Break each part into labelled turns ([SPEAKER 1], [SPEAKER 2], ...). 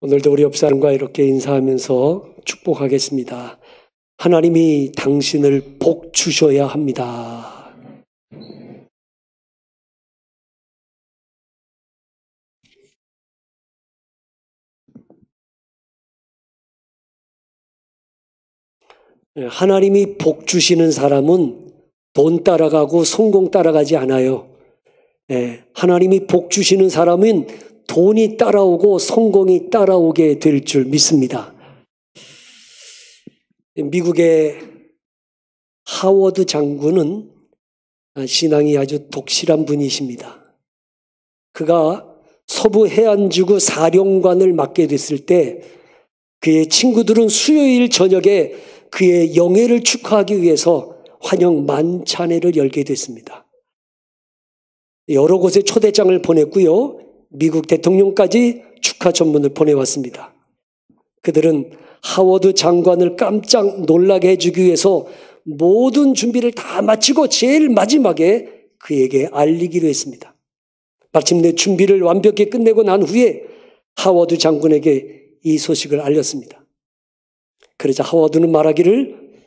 [SPEAKER 1] 오늘도 우리 옆사람과 이렇게 인사하면서 축복하겠습니다. 하나님이 당신을 복 주셔야 합니다. 하나님이 복 주시는 사람은 돈 따라가고 성공 따라가지 않아요. 하나님이 복 주시는 사람은 돈이 따라오고 성공이 따라오게 될 줄 믿습니다. 미국의 하워드 장군은 신앙이 아주 독실한 분이십니다. 그가 서부 해안지구 사령관을 맡게 됐을 때 그의 친구들은 수요일 저녁에 그의 영예를 축하하기 위해서 환영 만찬회를 열게 됐습니다. 여러 곳에 초대장을 보냈고요. 미국 대통령까지 축하 전문을 보내왔습니다. 그들은 하워드 장관을 깜짝 놀라게 해주기 위해서 모든 준비를 다 마치고 제일 마지막에 그에게 알리기로 했습니다. 마침내 준비를 완벽히 끝내고 난 후에 하워드 장군에게 이 소식을 알렸습니다. 그러자 하워드는 말하기를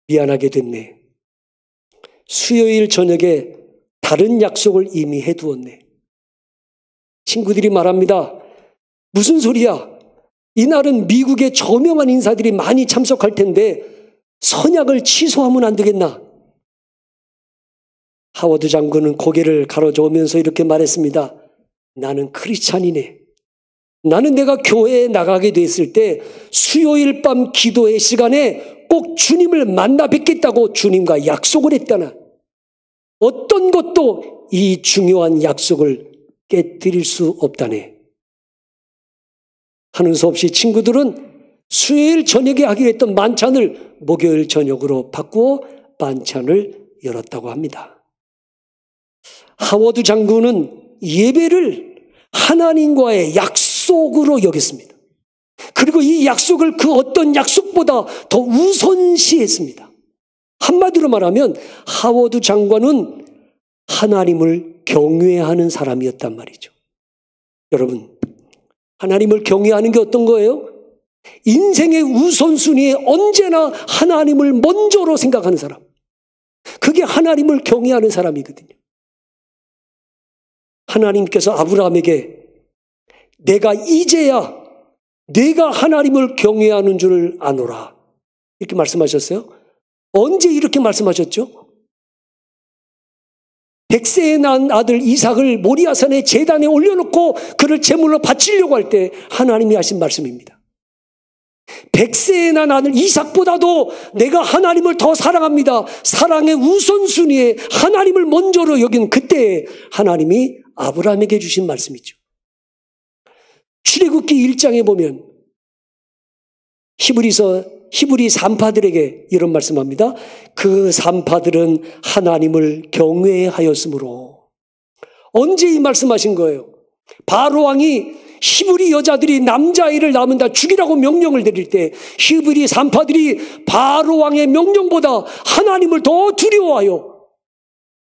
[SPEAKER 1] 미안하게 됐네. 수요일 저녁에 다른 약속을 이미 해두었네. 친구들이 말합니다. 무슨 소리야? 이날은 미국의 저명한 인사들이 많이 참석할 텐데 선약을 취소하면 안 되겠나? 하워드 장군은 고개를 가로저으면서 이렇게 말했습니다. 나는 크리스찬이네. 나는 내가 교회에 나가게 됐을 때 수요일 밤 기도의 시간에 꼭 주님을 만나 뵙겠다고 주님과 약속을 했다나. 어떤 것도 이 중요한 약속을 깨뜨릴 수 없다네. 하는 수 없이 친구들은 수요일 저녁에 하기로 했던 만찬을 목요일 저녁으로 바꾸어 만찬을 열었다고 합니다. 하워드 장군은 예배를 하나님과의 약속으로 여겼습니다. 그리고 이 약속을 그 어떤 약속보다 더 우선시했습니다. 한마디로 말하면 하워드 장관은 하나님을 경외하는 사람이었단 말이죠. 여러분, 하나님을 경외하는 게 어떤 거예요? 인생의 우선순위에 언제나 하나님을 먼저로 생각하는 사람. 그게 하나님을 경외하는 사람이거든요. 하나님께서 아브라함에게 내가 이제야 내가 하나님을 경외하는 줄 아노라. 이렇게 말씀하셨어요. 언제 이렇게 말씀하셨죠? 100세에 낳은 아들 이삭을 모리아산의 제단에 올려놓고 그를 제물로 바치려고 할 때 하나님이 하신 말씀입니다. 100세에 낳은 아들 이삭보다도 내가 하나님을 더 사랑합니다. 사랑의 우선순위에 하나님을 먼저로 여긴 그때 하나님이 아브라함에게 주신 말씀이죠. 출애굽기 1장에 보면 히브리 산파들에게 이런 말씀합니다. 그 산파들은 하나님을 경외하였으므로. 언제 이 말씀하신 거예요? 바로 왕이 히브리 여자들이 남자아이를 낳으면 다 죽이라고 명령을 내릴 때 히브리 산파들이 바로 왕의 명령보다 하나님을 더 두려워하여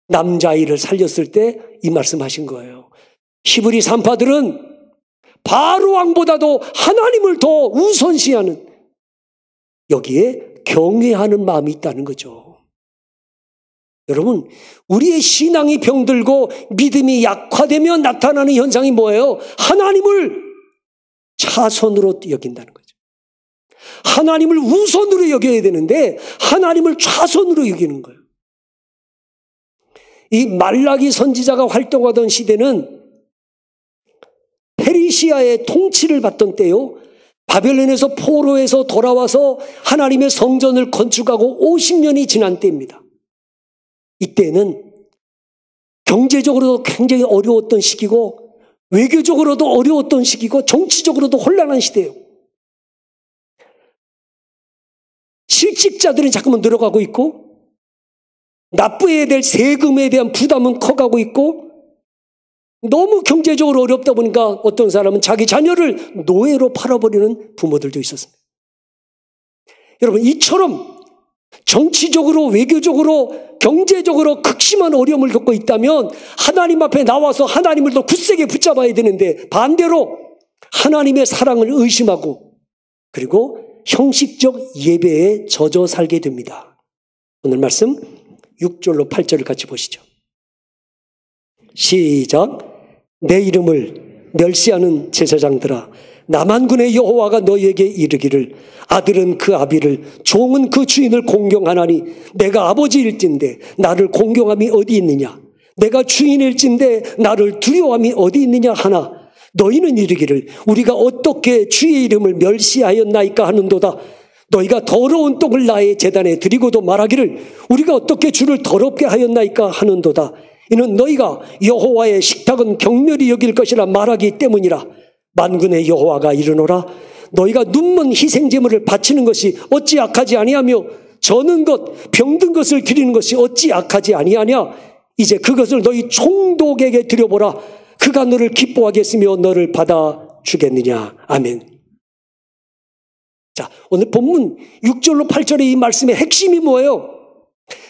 [SPEAKER 1] 남자아이를 살렸을 때 이 말씀하신 거예요. 히브리 산파들은 바로 왕보다도 하나님을 더 우선시하는 여기에 경외하는 마음이 있다는 거죠. 여러분, 우리의 신앙이 병들고 믿음이 약화되면 나타나는 현상이 뭐예요? 하나님을 차선으로 여긴다는 거죠. 하나님을 우선으로 여겨야 되는데 하나님을 차선으로 여기는 거예요. 이 말라기 선지자가 활동하던 시대는 페르시아의 통치를 받던 때요. 바벨론에서 포로에서 돌아와서 하나님의 성전을 건축하고 50년이 지난 때입니다. 이때는 경제적으로도 굉장히 어려웠던 시기고 외교적으로도 어려웠던 시기고 정치적으로도 혼란한 시대예요. 실직자들은 자꾸만 늘어가고 있고 납부해야 될 세금에 대한 부담은 커가고 있고 너무 경제적으로 어렵다 보니까 어떤 사람은 자기 자녀를 노예로 팔아버리는 부모들도 있었습니다. 여러분, 이처럼 정치적으로 외교적으로 경제적으로 극심한 어려움을 겪고 있다면 하나님 앞에 나와서 하나님을 더 굳세게 붙잡아야 되는데 반대로 하나님의 사랑을 의심하고 그리고 형식적 예배에 젖어 살게 됩니다. 오늘 말씀 6절로 8절을 같이 보시죠. 시작. 내 이름을 멸시하는 제사장들아, 남한군의 여호와가 너희에게 이르기를 아들은 그 아비를 종은 그 주인을 공경하나니 내가 아버지일진데 나를 공경함이 어디 있느냐? 내가 주인일진데 나를 두려워함이 어디 있느냐 하나 너희는 이르기를 우리가 어떻게 주의 이름을 멸시하였나이까 하는도다. 너희가 더러운 떡을 나의 제단에 드리고도 말하기를 우리가 어떻게 주를 더럽게 하였나이까 하는도다. 이는 너희가 여호와의 식탁은 경멸히 여길 것이라 말하기 때문이라. 만군의 여호와가 이르노라. 너희가 눈먼 희생제물을 바치는 것이 어찌 악하지 아니하며 저는 것 병든 것을 드리는 것이 어찌 악하지 아니하냐. 이제 그것을 너희 총독에게 드려보라. 그가 너를 기뻐하겠으며 너를 받아주겠느냐. 아멘. 자, 오늘 본문 6절로 8절의 이 말씀의 핵심이 뭐예요?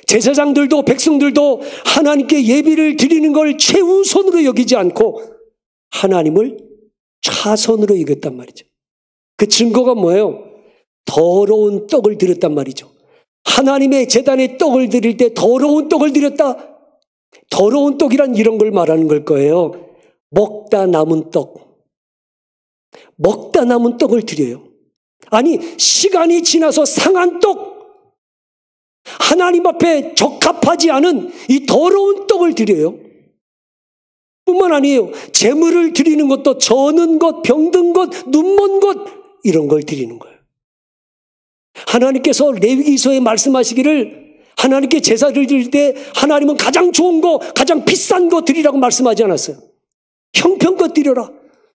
[SPEAKER 1] 제사장들도 백성들도 하나님께 예배를 드리는 걸 최우선으로 여기지 않고 하나님을 차선으로 여겼단 말이죠. 그 증거가 뭐예요? 더러운 떡을 드렸단 말이죠. 하나님의 제단에 떡을 드릴 때 더러운 떡을 드렸다. 더러운 떡이란 이런 걸 말하는 걸 거예요. 먹다 남은 떡. 먹다 남은 떡을 드려요. 아니, 시간이 지나서 상한 떡. 하나님 앞에 적합하지 않은 이 더러운 떡을 드려요. 뿐만 아니에요. 제물을 드리는 것도 저는 것, 병든 것, 눈먼 것 이런 걸 드리는 거예요. 하나님께서 레위기서에 말씀하시기를 하나님께 제사를 드릴 때 하나님은 가장 좋은 거, 가장 비싼 거 드리라고 말씀하지 않았어요. 형편껏 드려라.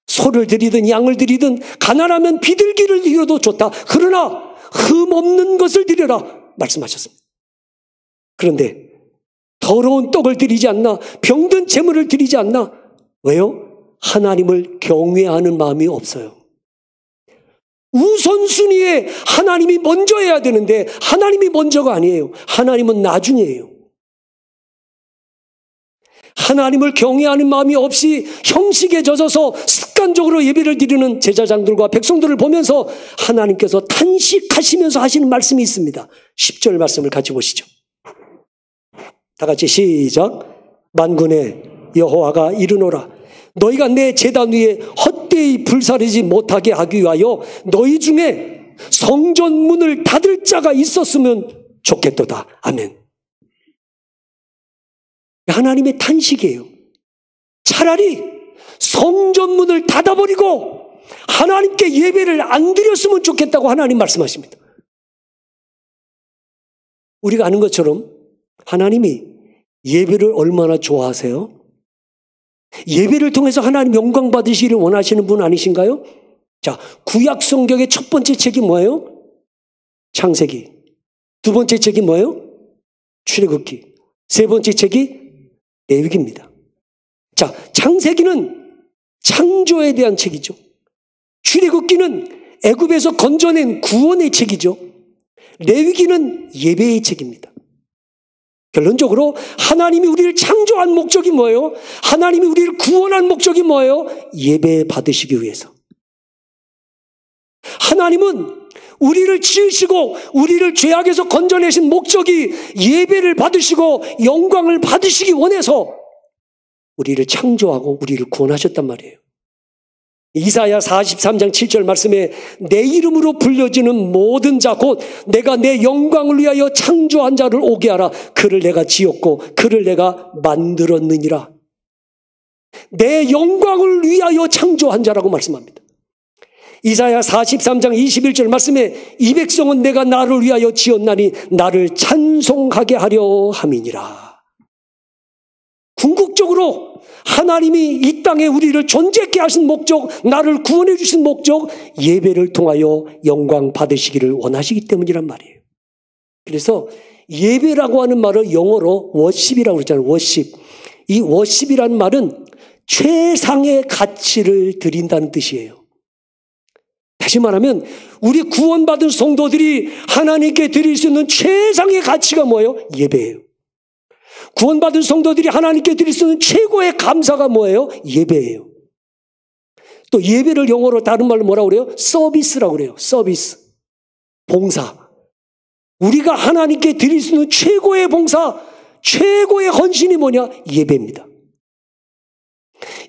[SPEAKER 1] 소를 드리든 양을 드리든 가난하면 비둘기를 드려도 좋다. 그러나 흠 없는 것을 드려라 말씀하셨습니다. 그런데 더러운 떡을 드리지 않나? 병든 제물을 드리지 않나? 왜요? 하나님을 경외하는 마음이 없어요. 우선순위에 하나님이 먼저 해야 되는데 하나님이 먼저가 아니에요. 하나님은 나중이에요. 하나님을 경외하는 마음이 없이 형식에 젖어서 습관적으로 예배를 드리는 제사장들과 백성들을 보면서 하나님께서 탄식하시면서 하시는 말씀이 있습니다. 10절 말씀을 같이 보시죠. 다 같이 시작. 만군의 여호와가 이르노라. 너희가 내 제단 위에 헛되이 불사르지 못하게 하기 위하여 너희 중에 성전 문을 닫을 자가 있었으면 좋겠도다. 아멘. 하나님의 탄식이에요. 차라리 성전 문을 닫아버리고 하나님께 예배를 안 드렸으면 좋겠다고 하나님 말씀하십니다. 우리가 아는 것처럼 하나님이 예배를 얼마나 좋아하세요? 예배를 통해서 하나님 영광 받으시기를 원하시는 분 아니신가요? 자, 구약 성경의 첫 번째 책이 뭐예요? 창세기. 두 번째 책이 뭐예요? 출애굽기. 세 번째 책이 레위기입니다. 자, 창세기는 창조에 대한 책이죠. 출애굽기는 애굽에서 건져낸 구원의 책이죠. 레위기는 예배의 책입니다. 결론적으로 하나님이 우리를 창조한 목적이 뭐예요? 하나님이 우리를 구원한 목적이 뭐예요? 예배 받으시기 위해서. 하나님은 우리를 지으시고 우리를 죄악에서 건져내신 목적이 예배를 받으시고 영광을 받으시기 원해서 우리를 창조하고 우리를 구원하셨단 말이에요. 이사야 43장 7절 말씀에 내 이름으로 불려지는 모든 자 곧 내가 내 영광을 위하여 창조한 자를 오게 하라. 그를 내가 지었고 그를 내가 만들었느니라. 내 영광을 위하여 창조한 자라고 말씀합니다. 이사야 43장 21절 말씀에 이 백성은 내가 나를 위하여 지었나니 나를 찬송하게 하려 함이니라. 궁극적으로 하나님이 이 땅에 우리를 존재케 하신 목적, 나를 구원해 주신 목적, 예배를 통하여 영광 받으시기를 원하시기 때문이란 말이에요. 그래서 예배라고 하는 말을 영어로 워십이라고 그러잖아요. 워십. 이 워십이라는 말은 최상의 가치를 드린다는 뜻이에요. 다시 말하면 우리 구원받은 성도들이 하나님께 드릴 수 있는 최상의 가치가 뭐예요? 예배예요. 구원받은 성도들이 하나님께 드릴 수 있는 최고의 감사가 뭐예요? 예배예요. 또 예배를 영어로 다른 말로 뭐라고 그래요? 서비스라고 그래요. 서비스. 봉사. 우리가 하나님께 드릴 수 있는 최고의 봉사, 최고의 헌신이 뭐냐? 예배입니다.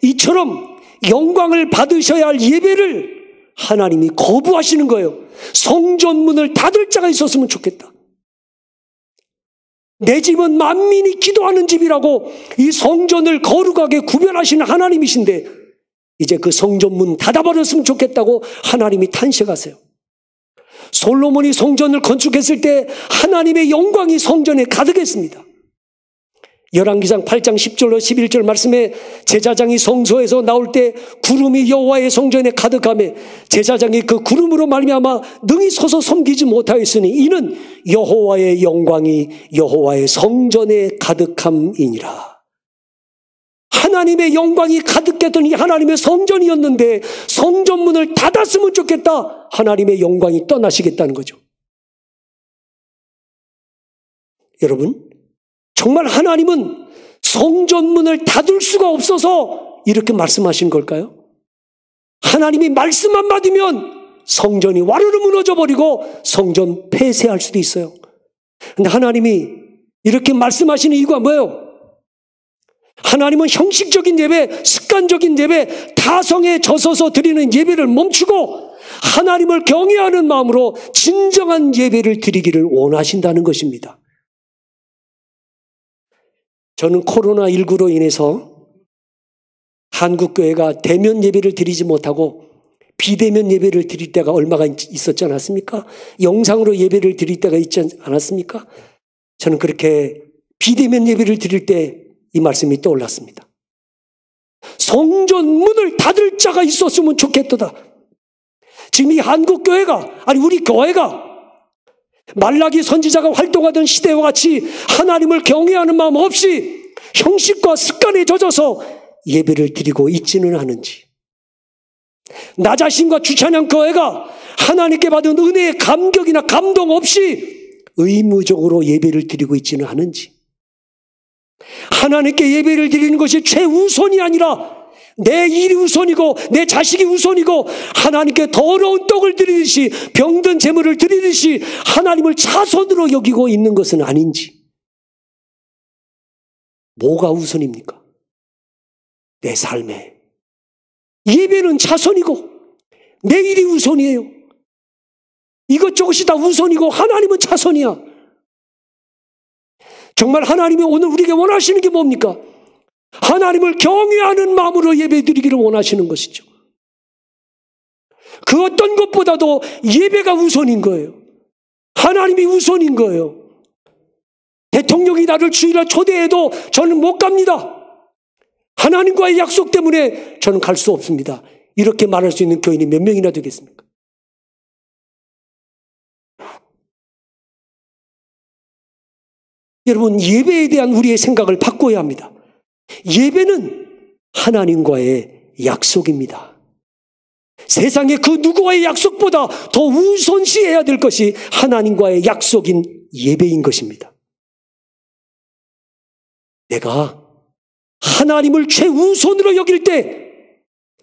[SPEAKER 1] 이처럼 영광을 받으셔야 할 예배를 하나님이 거부하시는 거예요. 성전문을 닫을 자가 있었으면 좋겠다. 내 집은 만민이 기도하는 집이라고 이 성전을 거룩하게 구별하시는 하나님이신데 이제 그 성전문 닫아버렸으면 좋겠다고 하나님이 탄식하세요. 솔로몬이 성전을 건축했을 때 하나님의 영광이 성전에 가득했습니다. 열왕기상 8장 10절로 11절 말씀에 제사장이 성소에서 나올 때 구름이 여호와의 성전에 가득하며 제사장이 그 구름으로 말미암아 능히 서서 섬기지 못하였으니 이는 여호와의 영광이 여호와의 성전에 가득함이니라. 하나님의 영광이 가득했던 이 하나님의 성전이었는데 성전문을 닫았으면 좋겠다. 하나님의 영광이 떠나시겠다는 거죠. 여러분, 정말 하나님은 성전문을 닫을 수가 없어서 이렇게 말씀하신 걸까요? 하나님이 말씀만 받으면 성전이 와르르 무너져 버리고 성전 폐쇄할 수도 있어요. 근데 하나님이 이렇게 말씀하시는 이유가 뭐예요? 하나님은 형식적인 예배, 습관적인 예배, 타성에 젖어서 드리는 예배를 멈추고 하나님을 경외하는 마음으로 진정한 예배를 드리기를 원하신다는 것입니다. 저는 코로나19로 인해서 한국교회가 대면 예배를 드리지 못하고 비대면 예배를 드릴 때가 얼마가 있었지 않았습니까? 영상으로 예배를 드릴 때가 있지 않았습니까? 저는 그렇게 비대면 예배를 드릴 때 이 말씀이 떠올랐습니다. 성전 문을 닫을 자가 있었으면 좋겠도다. 지금 이 한국교회가, 아니 우리 교회가 말라기 선지자가 활동하던 시대와 같이 하나님을 경외하는 마음 없이 형식과 습관에 젖어서 예배를 드리고 있지는 않은지, 나 자신과 주찬양 교회가 하나님께 받은 은혜의 감격이나 감동 없이 의무적으로 예배를 드리고 있지는 않은지, 하나님께 예배를 드리는 것이 최우선이 아니라 내 일이 우선이고 내 자식이 우선이고 하나님께 더러운 떡을 드리듯이 병든 제물을 드리듯이 하나님을 차선으로 여기고 있는 것은 아닌지, 뭐가 우선입니까? 내 삶에 예배는 차선이고 내 일이 우선이에요. 이것저것이 다 우선이고 하나님은 차선이야. 정말 하나님이 오늘 우리에게 원하시는 게 뭡니까? 하나님을 경외하는 마음으로 예배드리기를 원하시는 것이죠. 그 어떤 것보다도 예배가 우선인 거예요. 하나님이 우선인 거예요. 대통령이 나를 주일날 초대해도 저는 못 갑니다. 하나님과의 약속 때문에 저는 갈 수 없습니다. 이렇게 말할 수 있는 교인이 몇 명이나 되겠습니까? 여러분, 예배에 대한 우리의 생각을 바꿔야 합니다. 예배는 하나님과의 약속입니다. 세상의 그 누구와의 약속보다 더 우선시해야 될 것이 하나님과의 약속인 예배인 것입니다. 내가 하나님을 최우선으로 여길 때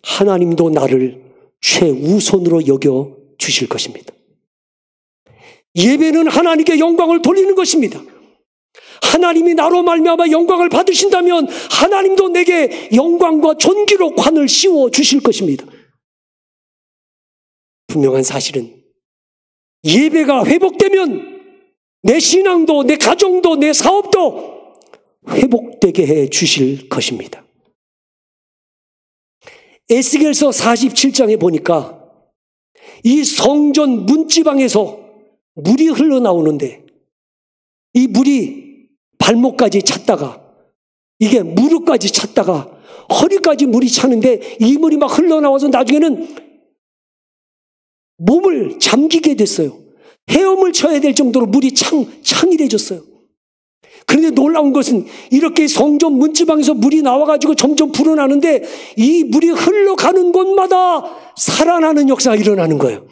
[SPEAKER 1] 하나님도 나를 최우선으로 여겨 주실 것입니다. 예배는 하나님께 영광을 돌리는 것입니다. 하나님이 나로 말미암아 영광을 받으신다면 하나님도 내게 영광과 존귀로 관을 씌워 주실 것입니다. 분명한 사실은 예배가 회복되면 내 신앙도 내 가정도 내 사업도 회복되게 해 주실 것입니다. 에스겔서 47장에 보니까 이 성전 문지방에서 물이 흘러나오는데 이 물이 발목까지 찼다가 이게 무릎까지 찼다가 허리까지 물이 차는데 이 물이 막 흘러나와서 나중에는 몸을 잠기게 됐어요. 헤엄을 쳐야 될 정도로 물이 창일해졌어요. 그런데 놀라운 것은 이렇게 성전 문지방에서 물이 나와가지고 점점 불어나는데 이 물이 흘러가는 곳마다 살아나는 역사가 일어나는 거예요.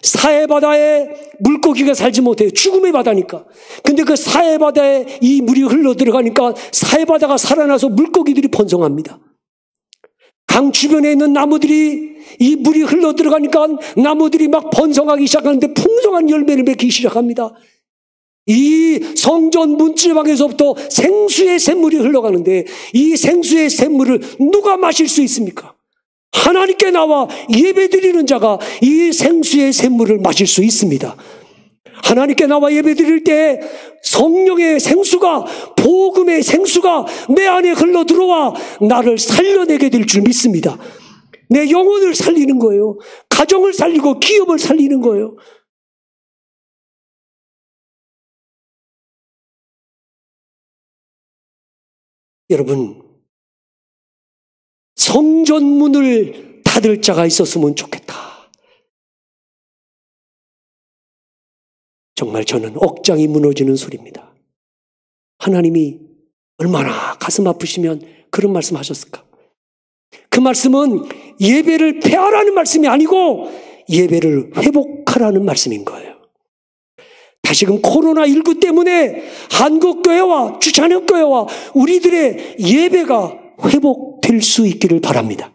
[SPEAKER 1] 사해바다에 물고기가 살지 못해요. 죽음의 바다니까. 근데 그 사해바다에 이 물이 흘러 들어가니까 사해바다가 살아나서 물고기들이 번성합니다. 강 주변에 있는 나무들이 이 물이 흘러 들어가니까 나무들이 막 번성하기 시작하는데 풍성한 열매를 맺기 시작합니다. 이 성전 문지방에서부터 생수의 샘물이 흘러가는데 이 생수의 샘물을 누가 마실 수 있습니까? 하나님께 나와 예배드리는 자가 이 생수의 샘물을 마실 수 있습니다. 하나님께 나와 예배드릴 때 성령의 생수가, 복음의 생수가 내 안에 흘러 들어와 나를 살려내게 될 줄 믿습니다. 내 영혼을 살리는 거예요. 가정을 살리고 기업을 살리는 거예요. 여러분, 성전문을 닫을 자가 있었으면 좋겠다. 정말 저는 억장이 무너지는 소리입니다. 하나님이 얼마나 가슴 아프시면 그런 말씀 하셨을까? 그 말씀은 예배를 폐하라는 말씀이 아니고 예배를 회복하라는 말씀인 거예요. 다시금 코로나19 때문에 한국교회와 주찬혁교회와 우리들의 예배가 회복될 수 있기를 바랍니다.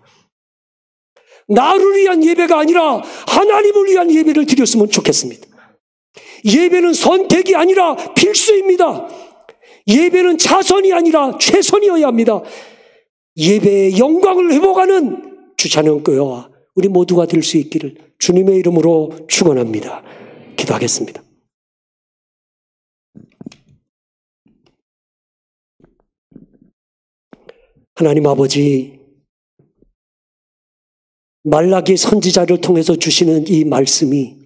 [SPEAKER 1] 나를 위한 예배가 아니라 하나님을 위한 예배를 드렸으면 좋겠습니다. 예배는 선택이 아니라 필수입니다. 예배는 자선이 아니라 최선이어야 합니다. 예배의 영광을 회복하는 주찬혁교회와 우리 모두가 될 수 있기를 주님의 이름으로 축원합니다. 기도하겠습니다. 하나님 아버지, 말라기 선지자를 통해서 주시는 이 말씀이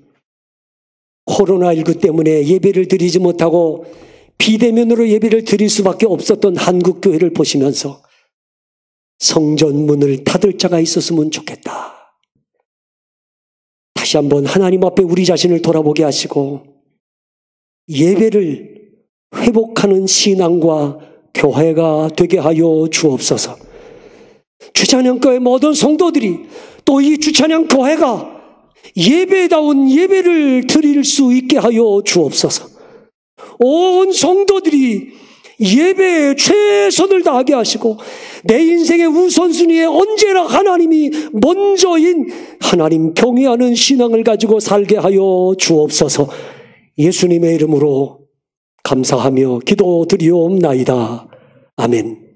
[SPEAKER 1] 코로나19 때문에 예배를 드리지 못하고 비대면으로 예배를 드릴 수밖에 없었던 한국교회를 보시면서 성전 문을 닫을 자가 있었으면 좋겠다. 다시 한번 하나님 앞에 우리 자신을 돌아보게 하시고 예배를 회복하는 신앙과 교회가 되게 하여 주옵소서. 주찬양교회 모든 성도들이 또 이 주찬양교회가 예배다운 예배를 드릴 수 있게 하여 주옵소서. 온 성도들이 예배에 최선을 다하게 하시고 내 인생의 우선순위에 언제나 하나님이 먼저인 하나님 경외하는 신앙을 가지고 살게 하여 주옵소서. 예수님의 이름으로 감사하며 기도드리옵나이다. 아멘.